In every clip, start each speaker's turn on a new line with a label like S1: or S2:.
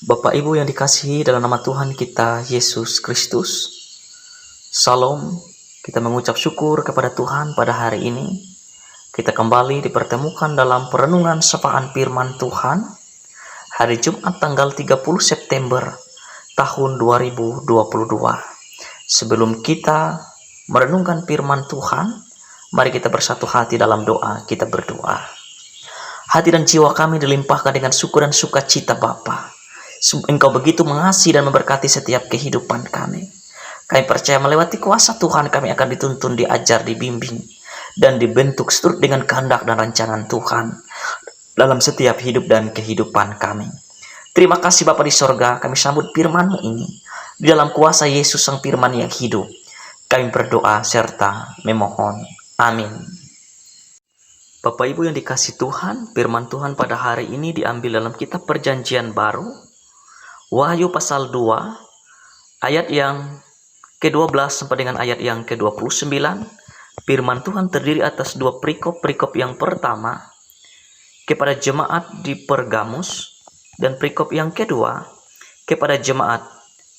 S1: Bapak Ibu yang dikasihi dalam nama Tuhan kita Yesus Kristus, Salam. Kita mengucap syukur kepada Tuhan pada hari ini. Kita kembali dipertemukan dalam perenungan sapaan firman Tuhan hari Jumat tanggal 30 September tahun 2022. Sebelum kita merenungkan firman Tuhan, mari kita bersatu hati dalam doa. Kita berdoa. Hati dan jiwa kami dilimpahkan dengan syukur dan sukacita Bapa. Engkau begitu mengasihi dan memberkati setiap kehidupan kami. Kami percaya melewati kuasa Tuhan kami akan dituntun, diajar, dibimbing, dan dibentuk seturut dengan kehendak dan rancangan Tuhan dalam setiap hidup dan kehidupan kami. Terima kasih Bapa di sorga, kami sambut firman-Mu ini. Di dalam kuasa Yesus Sang Firman yang hidup, kami berdoa serta memohon. Amin. Bapak Ibu yang dikasih Tuhan, firman Tuhan pada hari ini diambil dalam kitab Perjanjian Baru, Wahyu pasal 2, ayat yang ke-12 sampai dengan ayat yang ke-29. Firman Tuhan terdiri atas dua perikop. Perikop yang pertama kepada jemaat di Pergamus, dan perikop yang kedua kepada jemaat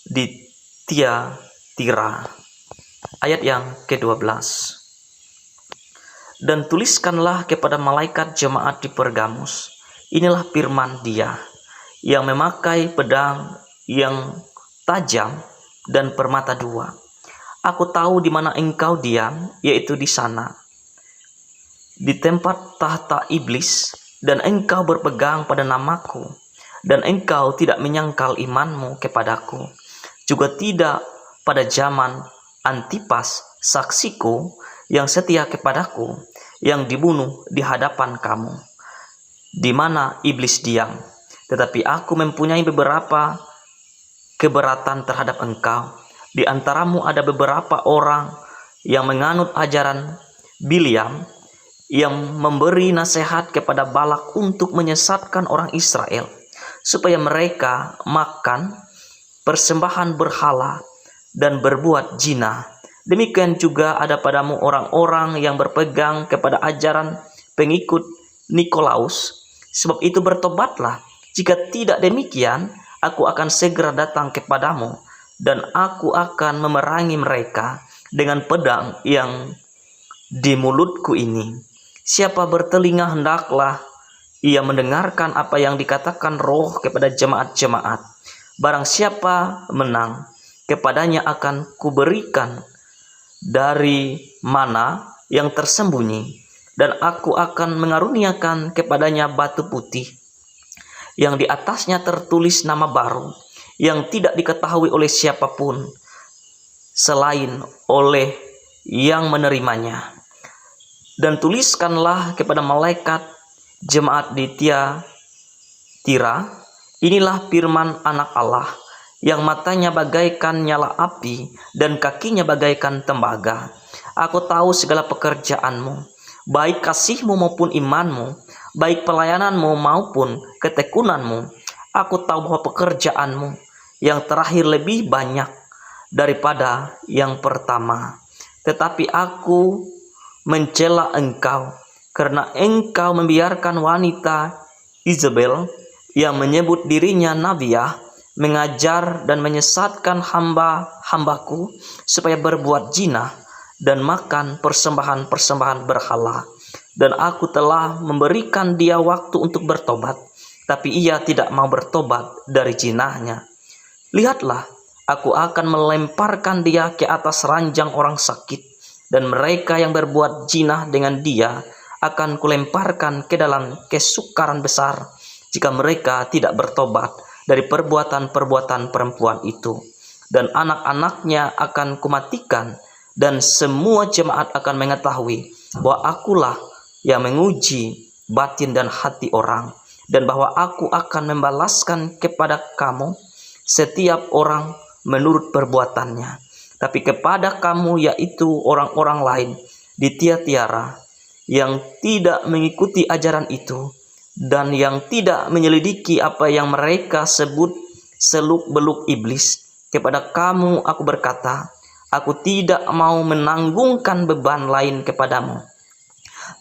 S1: di Tiatira. Ayat yang ke-12. Dan tuliskanlah kepada malaikat jemaat di Pergamus, inilah firman Dia yang memakai pedang yang tajam dan permata dua. Aku tahu di mana engkau diam, yaitu di sana, di tempat tahta iblis, dan engkau berpegang pada namaku, dan engkau tidak menyangkal imanmu kepadaku, juga tidak pada zaman Antipas saksiku yang setia kepadaku, yang dibunuh di hadapan kamu, di mana iblis diam. Tetapi aku mempunyai beberapa keberatan terhadap engkau. Di antaramu ada beberapa orang yang menganut ajaran Biliam, yang memberi nasihat kepada Balak untuk menyesatkan orang Israel, supaya mereka makan persembahan berhala dan berbuat zina. Demikian juga ada padamu orang-orang yang berpegang kepada ajaran pengikut Nikolaus. Sebab itu bertobatlah. Jika tidak demikian, aku akan segera datang kepadamu, dan aku akan memerangi mereka dengan pedang yang di mulutku ini. Siapa bertelinga hendaklah ia mendengarkan apa yang dikatakan Roh kepada jemaat-jemaat. Barang siapa menang, kepadanya akan kuberikan dari mana yang tersembunyi, dan aku akan mengaruniakan kepadanya batu putih, yang di atasnya tertulis nama baru, yang tidak diketahui oleh siapapun selain oleh yang menerimanya. Dan tuliskanlah kepada malaikat jemaat di Tiatira, inilah firman Anak Allah, yang matanya bagaikan nyala api dan kakinya bagaikan tembaga. Aku tahu segala pekerjaanmu, baik kasihmu maupun imanmu, baik pelayananmu maupun ketekunanmu. Aku tahu bahwa pekerjaanmu yang terakhir lebih banyak daripada yang pertama. Tetapi aku mencela engkau, karena engkau membiarkan wanita Izabel, yang menyebut dirinya Nabiah, mengajar dan menyesatkan hamba-hambaku supaya berbuat zina dan makan persembahan-persembahan berhala. Dan aku telah memberikan dia waktu untuk bertobat, tapi ia tidak mau bertobat dari zinahnya. Lihatlah, aku akan melemparkan dia ke atas ranjang orang sakit, dan mereka yang berbuat zina dengan dia akan kulemparkan ke dalam kesukaran besar, jika mereka tidak bertobat dari perbuatan-perbuatan perempuan itu. Dan anak-anaknya akan kumatikan, dan semua jemaat akan mengetahui bahwa akulah yang menguji batin dan hati orang, dan bahwa aku akan membalaskan kepada kamu setiap orang menurut perbuatannya. Tapi kepada kamu, yaitu orang-orang lain di Tiatira, yang tidak mengikuti ajaran itu, dan yang tidak menyelidiki apa yang mereka sebut seluk-beluk iblis, kepada kamu aku berkata, aku tidak mau menanggungkan beban lain kepadamu.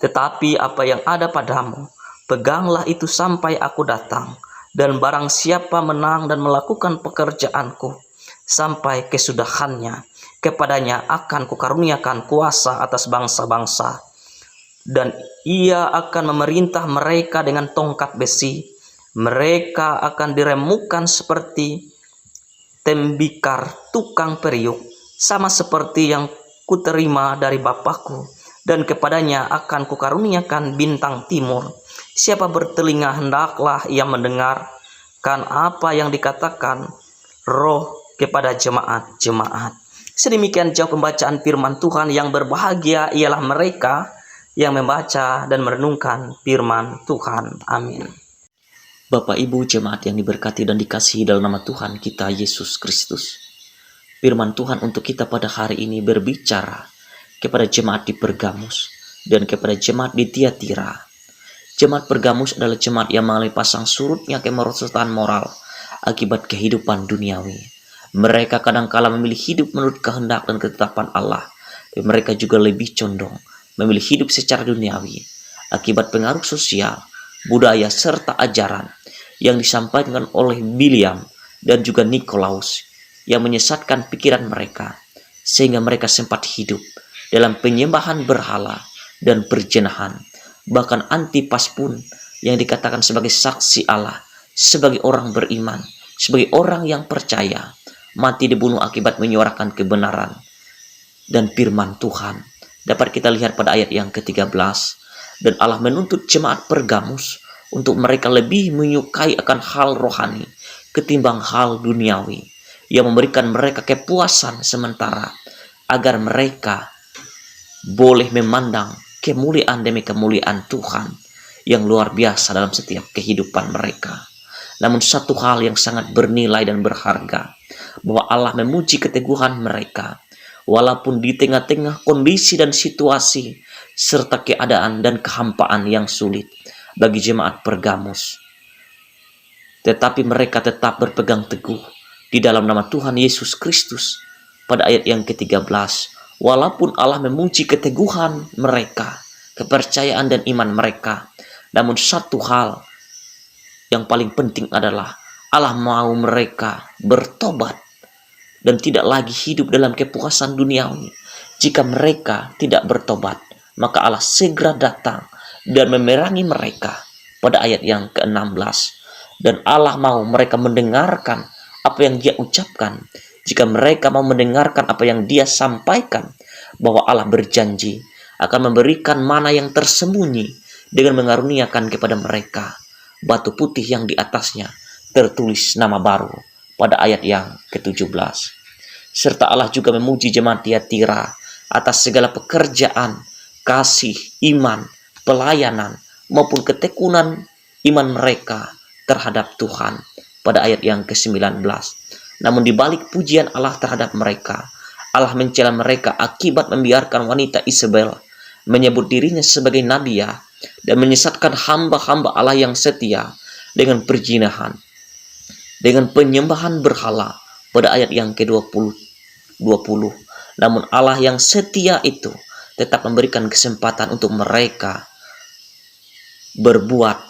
S1: Tetapi apa yang ada padamu, peganglah itu sampai aku datang. Dan barang siapa menang dan melakukan pekerjaanku sampai kesudahannya, kepadanya akan kukaruniakan kuasa atas bangsa-bangsa, dan ia akan memerintah mereka dengan tongkat besi. Mereka akan diremukkan seperti tembikar tukang periuk, sama seperti yang kuterima dari Bapakku, dan kepadanya akan kukaruniakan bintang timur. Siapa bertelinga hendaklah ia mendengarkan apa yang dikatakan Roh kepada jemaat-jemaat. Sedemikian jauh pembacaan firman Tuhan. Yang berbahagia ialah mereka yang membaca dan merenungkan firman Tuhan. Amin. Bapak Ibu jemaat yang diberkati dan dikasihi dalam nama Tuhan kita Yesus Kristus. Firman Tuhan untuk kita pada hari ini berbicara kepada jemaat di Pergamus dan kepada jemaat di Tiatira. Jemaat Pergamus adalah jemaat yang mengalami pasang surutnya kemerosotan moral akibat kehidupan duniawi. Mereka kadangkala memilih hidup menurut kehendak dan ketetapan Allah. Dan mereka juga lebih condong memilih hidup secara duniawi akibat pengaruh sosial, budaya, serta ajaran yang disampaikan oleh Biliam dan juga Nikolaus yang menyesatkan pikiran mereka, sehingga mereka sempat hidup dalam penyembahan berhala dan perjenahan. Bahkan Antipas pun yang dikatakan sebagai saksi Allah, sebagai orang beriman, sebagai orang yang percaya, mati dibunuh akibat menyuarakan kebenaran dan firman Tuhan. Dapat kita lihat pada ayat yang ke-13. Dan Allah menuntut jemaat Pergamus untuk mereka lebih menyukai akan hal rohani ketimbang hal duniawi, yang memberikan mereka kepuasan sementara, agar mereka boleh memandang kemuliaan demi kemuliaan Tuhan yang luar biasa dalam setiap kehidupan mereka. Namun satu hal yang sangat bernilai dan berharga, bahwa Allah memuji keteguhan mereka, walaupun di tengah-tengah kondisi dan situasi, serta keadaan dan kehampaan yang sulit bagi jemaat Pergamus. Tetapi mereka tetap berpegang teguh di dalam nama Tuhan Yesus Kristus. Pada ayat yang ke-13, walaupun Allah memuji keteguhan mereka, kepercayaan dan iman mereka, namun satu hal yang paling penting adalah Allah mau mereka bertobat dan tidak lagi hidup dalam kepuasan duniawi. Jika mereka tidak bertobat, maka Allah segera datang dan memerangi mereka. Pada ayat yang ke-16, dan Allah mau mereka mendengarkan apa yang Dia ucapkan. Jika mereka mau mendengarkan apa yang Dia sampaikan, bahwa Allah berjanji akan memberikan mana yang tersembunyi dengan mengaruniakan kepada mereka batu putih yang di atasnya tertulis nama baru. Pada ayat yang ke-17. Serta Allah juga memuji jemaat Tiatira atas segala pekerjaan, kasih, iman, pelayanan, maupun ketekunan iman mereka terhadap Tuhan. Pada ayat yang ke-19. Namun di balik pujian Allah terhadap mereka, Allah mencela mereka akibat membiarkan wanita Isabel menyebut dirinya sebagai nabiya dan menyesatkan hamba-hamba Allah yang setia dengan perzinahan, dengan penyembahan berhala. Pada ayat yang ke-20. Namun Allah yang setia itu tetap memberikan kesempatan untuk mereka berbuat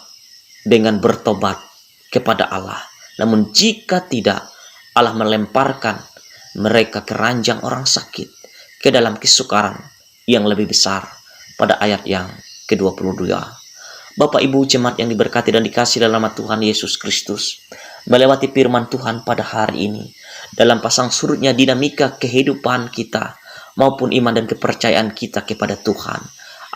S1: dengan bertobat kepada Allah. Namun jika tidak, Allah melemparkan mereka ke ranjang orang sakit, ke dalam kesukaran yang lebih besar. Pada ayat yang ke-22. Bapak Ibu jemaat yang diberkati dan dikasihi dalam nama Tuhan Yesus Kristus, melewati firman Tuhan pada hari ini, dalam pasang surutnya dinamika kehidupan kita, maupun iman dan kepercayaan kita kepada Tuhan,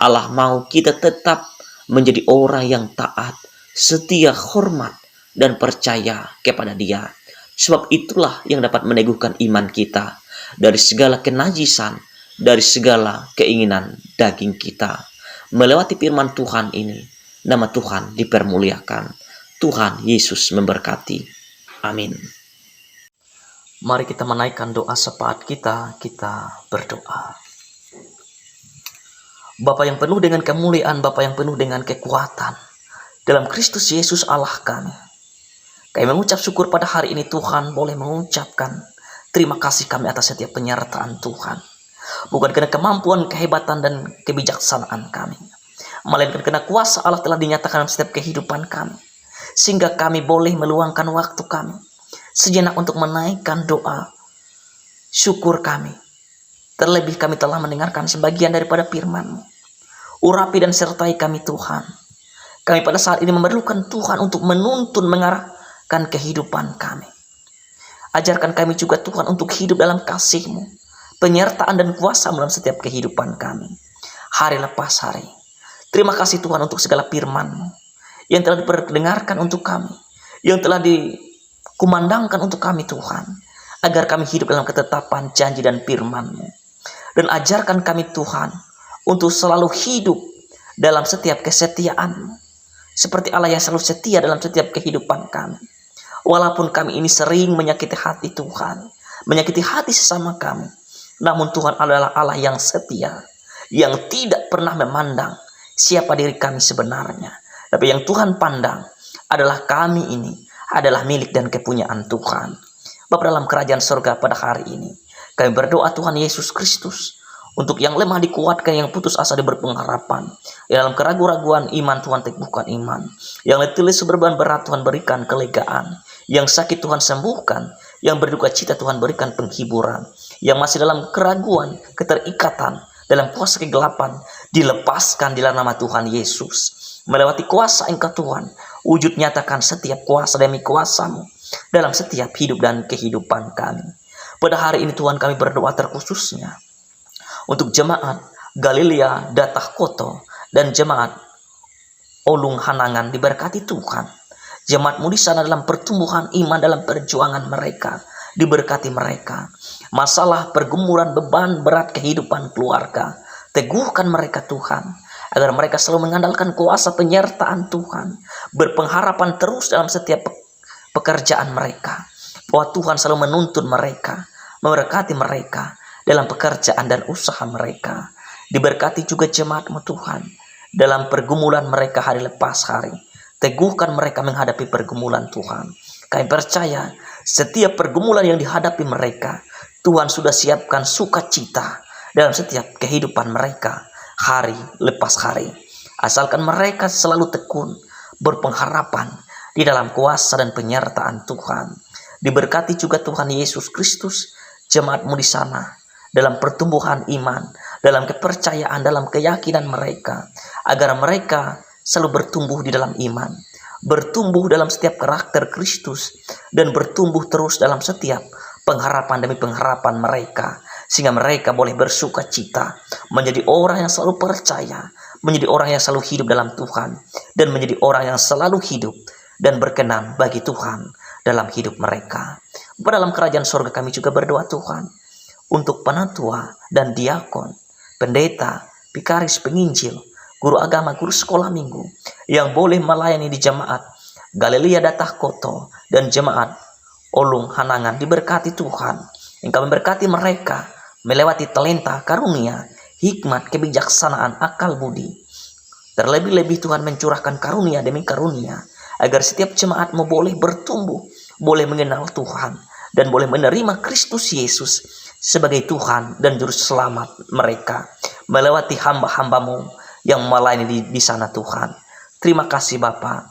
S1: Allah mau kita tetap menjadi orang yang taat, setia, hormat, dan percaya kepada Dia. Sebab itulah yang dapat meneguhkan iman kita dari segala kenajisan, dari segala keinginan daging kita. Melewati firman Tuhan ini, nama Tuhan dipermuliakan. Tuhan Yesus memberkati. Amin. Mari kita menaikkan doa sepakat kita berdoa. Bapa yang penuh dengan kemuliaan, Bapa yang penuh dengan kekuatan, dalam Kristus Yesus Allah kami mengucap syukur pada hari ini Tuhan, boleh mengucapkan terima kasih kami atas setiap penyertaan Tuhan. Bukan karena kemampuan, kehebatan, dan kebijaksanaan kami, melainkan karena kuasa Allah telah dinyatakan dalam setiap kehidupan kami. sehingga kami boleh meluangkan waktu kami sejenak untuk menaikkan doa syukur kami. Terlebih kami telah mendengarkan sebagian daripada firman-Mu. Urapi dan sertai kami Tuhan. Kami pada saat ini memerlukan Tuhan untuk menuntun mengarahkan kehidupan kami. Ajarkan kami juga Tuhan untuk hidup dalam kasih-Mu, penyertaan dan kuasa dalam setiap kehidupan kami, hari lepas hari. Terima kasih Tuhan untuk segala firman-Mu yang telah diperdengarkan untuk kami, yang telah dikumandangkan untuk kami Tuhan, agar kami hidup dalam ketetapan janji dan firman-Mu. Dan ajarkan kami Tuhan untuk selalu hidup dalam setiap kesetiaan-Mu, seperti Allah yang selalu setia dalam setiap kehidupan kami. Walaupun kami ini sering menyakiti hati Tuhan, menyakiti hati sesama kami, namun Tuhan adalah Allah yang setia, yang tidak pernah memandang siapa diri kami sebenarnya. Tapi yang Tuhan pandang adalah kami ini adalah milik dan kepunyaan Tuhan. Bapa dalam kerajaan surga pada hari ini, kami berdoa Tuhan Yesus Kristus, untuk yang lemah dikuatkan, yang putus asa diberi pengharapan, yang dalam keraguan-raguan iman Tuhan teguhkan iman, yang letih lesu berbeban berat Tuhan berikan kelegaan, yang sakit Tuhan sembuhkan, yang berduka cita Tuhan berikan penghiburan, yang masih dalam keraguan, keterikatan, dalam kuasa kegelapan, dilepaskan di dalam nama Tuhan Yesus. Melewati kuasa Engkau Tuhan, wujud nyatakan setiap kuasa demi kuasa-Mu dalam setiap hidup dan kehidupan kami. Pada hari ini Tuhan, kami berdoa terkhususnya untuk jemaat Galilea Datah Koto dan jemaat Olung Hanangan, diberkati Tuhan. Jemaat-Mu di sana dalam pertumbuhan iman, dalam perjuangan mereka, diberkati mereka. Masalah, pergumulan, beban berat kehidupan keluarga, teguhkan mereka Tuhan, agar mereka selalu mengandalkan kuasa penyertaan Tuhan, berpengharapan terus dalam setiap pekerjaan mereka, bahwa Tuhan selalu menuntun mereka, memberkati mereka dalam pekerjaan dan usaha mereka. Diberkati juga jemaat-Mu Tuhan dalam pergumulan mereka hari lepas hari. Teguhkan mereka menghadapi pergumulan Tuhan. Kami percaya setiap pergumulan yang dihadapi mereka, Tuhan sudah siapkan sukacita dalam setiap kehidupan mereka hari lepas hari. Asalkan mereka selalu tekun, berpengharapan di dalam kuasa dan penyertaan Tuhan. Diberkati juga Tuhan Yesus Kristus, jemaat-Mu di sana dalam pertumbuhan iman, dalam kepercayaan, dalam keyakinan mereka, agar mereka selalu bertumbuh di dalam iman, bertumbuh dalam setiap karakter Kristus, dan bertumbuh terus dalam setiap pengharapan demi pengharapan mereka, sehingga mereka boleh bersuka cita, menjadi orang yang selalu percaya, menjadi orang yang selalu hidup dalam Tuhan, dan menjadi orang yang selalu hidup dan berkenan bagi Tuhan dalam hidup mereka. Pada dalam kerajaan surga kami juga berdoa Tuhan untuk penatua dan diakon, pendeta, pikaris, penginjil, guru agama, guru sekolah minggu, yang boleh melayani di jemaat Galilea Datah Koto dan jemaat Olung Hanangan. Diberkati Tuhan, Engkau memberkati mereka melewati talenta, karunia, hikmat, kebijaksanaan, akal budi. Terlebih-lebih Tuhan mencurahkan karunia demi karunia, agar setiap jemaat-Mu boleh bertumbuh, boleh mengenal Tuhan, dan boleh menerima Kristus Yesus sebagai Tuhan dan Juru Selamat mereka, melewati hamba-hamba-Mu yang melayani di sana Tuhan. Terima kasih Bapa.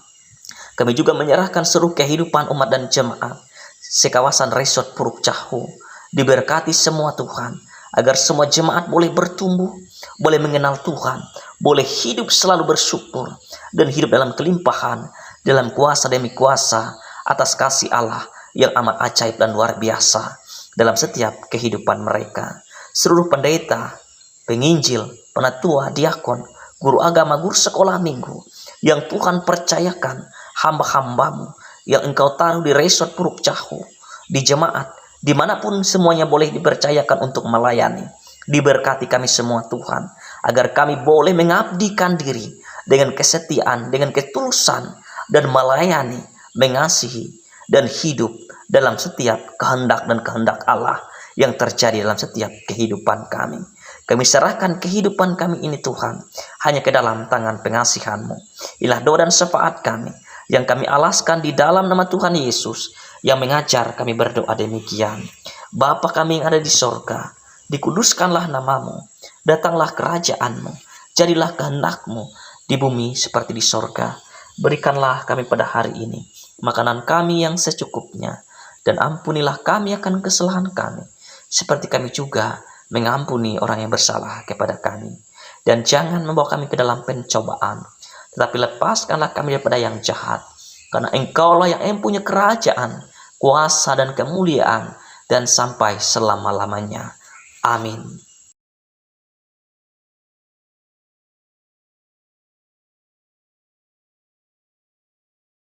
S1: Kami juga menyerahkan seluruh kehidupan umat dan jemaat sekawasan Resort Puruk Cahu. Diberkati semua Tuhan, agar semua jemaat boleh bertumbuh, boleh mengenal Tuhan, boleh hidup selalu bersyukur, dan hidup dalam kelimpahan, dalam kuasa demi kuasa, atas kasih Allah yang amat ajaib dan luar biasa dalam setiap kehidupan mereka. Seluruh pendeta, penginjil, penatua, diakon, guru agama, guru sekolah minggu, yang Tuhan percayakan hamba-hamba-Mu yang Engkau taruh di Resort Puruk Cahu, di jemaat, dimanapun semuanya boleh dipercayakan untuk melayani. Diberkati kami semua Tuhan, agar kami boleh mengabdikan diri dengan kesetiaan, dengan ketulusan, dan melayani, mengasihi, dan hidup dalam setiap kehendak dan kehendak Allah yang terjadi dalam setiap kehidupan kami. Kami serahkan kehidupan kami ini Tuhan hanya ke dalam tangan pengasihan-Mu. Inilah doa dan syafaat kami yang kami alaskan di dalam nama Tuhan Yesus yang mengajar kami berdoa demikian. Bapa kami yang ada di sorga, dikuduskanlah nama-Mu, datanglah kerajaan-Mu, jadilah kehendak-Mu di bumi seperti di sorga. Berikanlah kami pada hari ini makanan kami yang secukupnya, dan ampunilah kami akan kesalahan kami, seperti kami juga mengampuni orang yang bersalah kepada kami. Dan jangan membawa kami ke dalam pencobaan, tetapi lepaskanlah kami daripada yang jahat, karena Engkaulah yang mempunyai kerajaan, kuasa dan kemuliaan, dan sampai selama-lamanya. Amin.